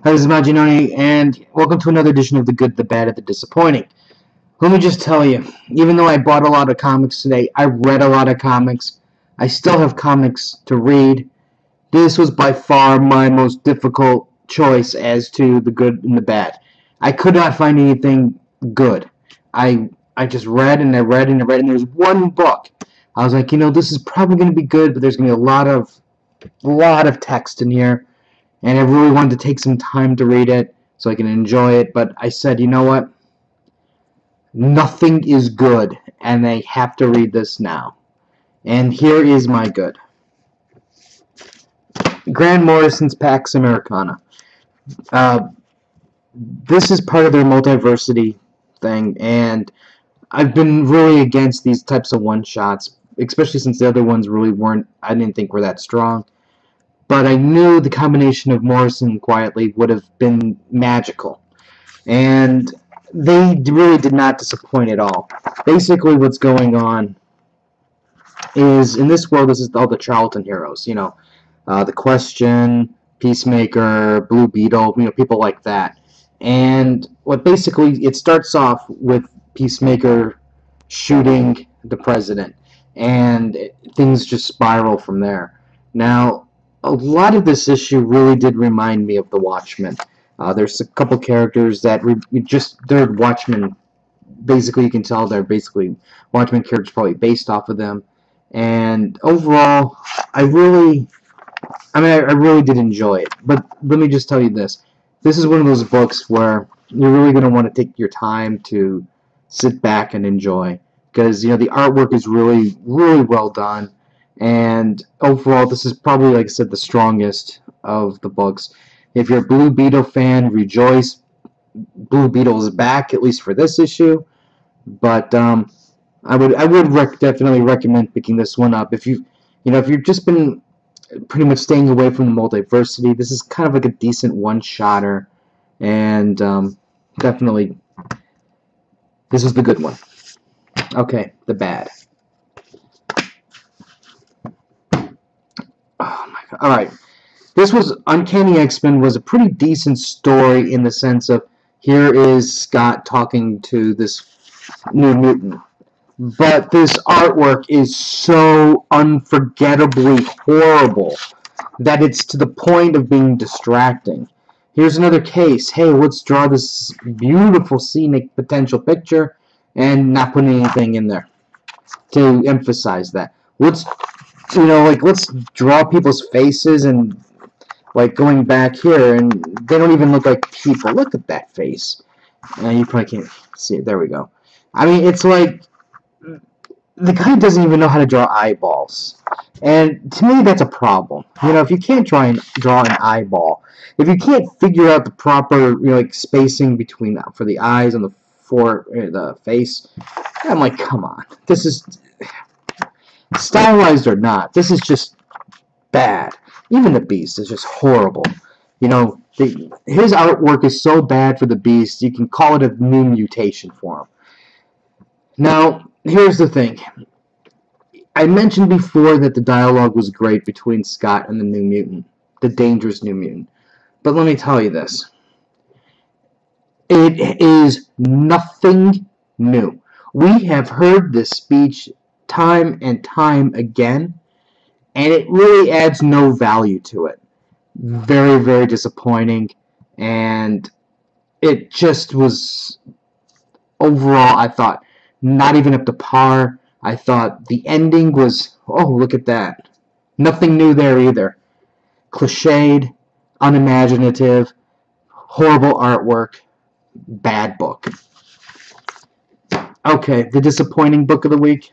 Hi, this is Maginoni, and welcome to another edition of The Good, the Bad, and the Disappointing. Let me just tell you, even though I bought a lot of comics today, I read a lot of comics, I still have comics to read. This was by far my most difficult choice as to the good and the bad. I could not find anything good. I just read and I read and I read, and there's one book. I was like, this is probably going to be good, but there's going to be a lot of text in here. And I really wanted to take some time to read it so I can enjoy it, but I said, you know what? Nothing is good, and I have to read this now. And here is my good. Grant Morrison's Pax Americana. This is part of their multiversity thing, and I've been really against these types of one-shots, especially since the other ones really I didn't think were that strong. But I knew the combination of Morrison and Quietly would have been magical. And they really did not disappoint at all. Basically, what's going on is, in this world, this is all the Charlton heroes. The Question, Peacemaker, Blue Beetle, people like that. And basically, it starts off with Peacemaker shooting the president. And things just spiral from there. Now, a lot of this issue really did remind me of The Watchmen. There's a couple characters that they're Watchmen. Basically, you can tell they're basically Watchmen characters, probably based off of them. And overall, I really did enjoy it. But let me just tell you this: this is one of those books where you're really going to want to take your time to sit back and enjoy, because the artwork is really, really well done. And overall, this is probably, like I said, the strongest of the books. If you're a Blue Beetle fan, rejoice. Blue Beetle is back, at least for this issue. But I would definitely recommend picking this one up. If you've just been pretty much staying away from the multiversity, this is kind of like a decent one-shotter. And definitely, this is the good one. Okay, the bad. Oh my god. Alright. This was Uncanny X-Men was a pretty decent story in the sense of here is Scott talking to this New Mutant. But this artwork is so unforgettably horrible that it's to the point of being distracting. Here's another case. Hey, let's draw this beautiful scenic potential picture and not put anything in there to emphasize that. Let's draw people's faces, and going back here, and they don't even look like people. Look at that face. You probably can't see it. There we go. I mean, it's like the guy doesn't even know how to draw eyeballs. And to me, that's a problem. If you can't draw an eyeball, if you can't figure out the proper, spacing between for the eyes and the face, I'm like, come on. This is stylized or not. This is just bad. Even the Beast is just horrible. His artwork is so bad for the Beast, you can call it a new mutation for him. Now, here's the thing. I mentioned before that the dialogue was great between Scott and the New Mutant, the dangerous New Mutant. But let me tell you this. It is nothing new. We have heard this speech time and time again, and it really adds no value to it. Very, very disappointing, and it just was, overall, I thought, not even up to par. I thought the ending was, oh, look at that. Nothing new there either. Cliched, unimaginative, horrible artwork, bad book. Okay, the disappointing book of the week.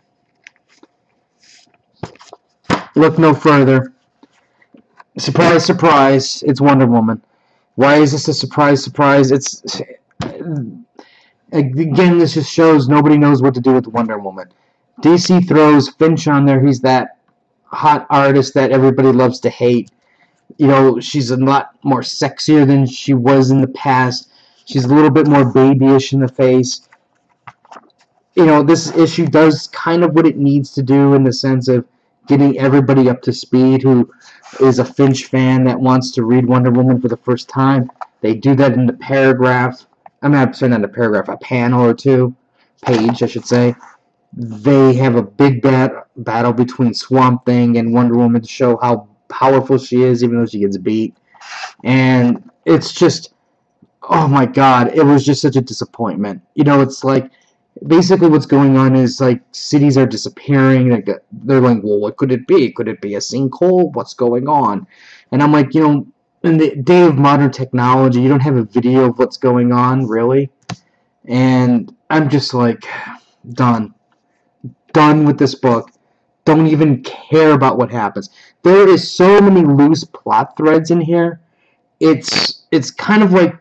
Look no further. Surprise, surprise, it's Wonder Woman. Why is this a surprise, surprise? Again, this just shows nobody knows what to do with Wonder Woman. DC throws Finch on there. He's that hot artist that everybody loves to hate. She's a lot more sexier than she was in the past. She's a little bit more babyish in the face. This issue does kind of what it needs to do in the sense of getting everybody up to speed who is a Finch fan that wants to read Wonder Woman for the first time. They do that in the paragraph. I'm not saying not a paragraph, a panel or two, page, I should say. They have a big battle between Swamp Thing and Wonder Woman to show how powerful she is, even though she gets beat. And it's just, oh my god, it was just such a disappointment. You know, it's like, basically what's going on is, like, cities are disappearing. They're like, well, what could it be? Could it be a sinkhole? What's going on? And I'm like, you know, in the day of modern technology, you don't have a video of what's going on, really. And I'm just like, done. Done with this book. Don't even care about what happens. There is so many loose plot threads in here. It's kind of like,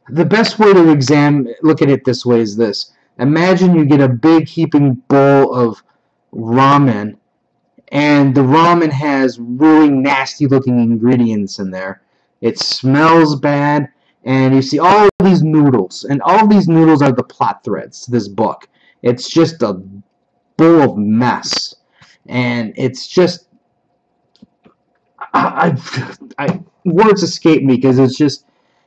the best way to look at it this way is this. Imagine you get a big heaping bowl of ramen, and the ramen has really nasty looking ingredients in there. It smells bad, and you see all these noodles, and all these noodles are the plot threads to this book. It's just a bowl of mess, and it's just, words escape me because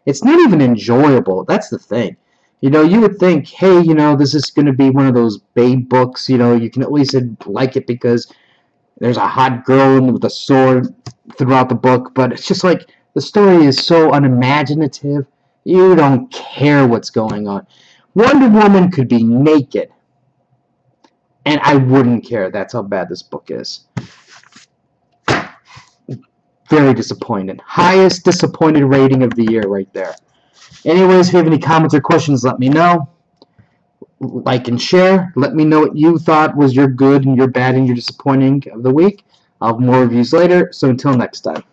it's not even enjoyable. That's the thing. You know, you would think, hey, you know, this is going to be one of those babe books. You know, you can at least like it because there's a hot girl with a sword throughout the book. But it's just like, the story is so unimaginative. You don't care what's going on. Wonder Woman could be naked, and I wouldn't care. That's how bad this book is. Very disappointed. Highest disappointed rating of the year right there. Anyways, if you have any comments or questions, let me know. Like and share. Let me know what you thought was your good and your bad and your disappointing of the week. I'll have more reviews later, so until next time.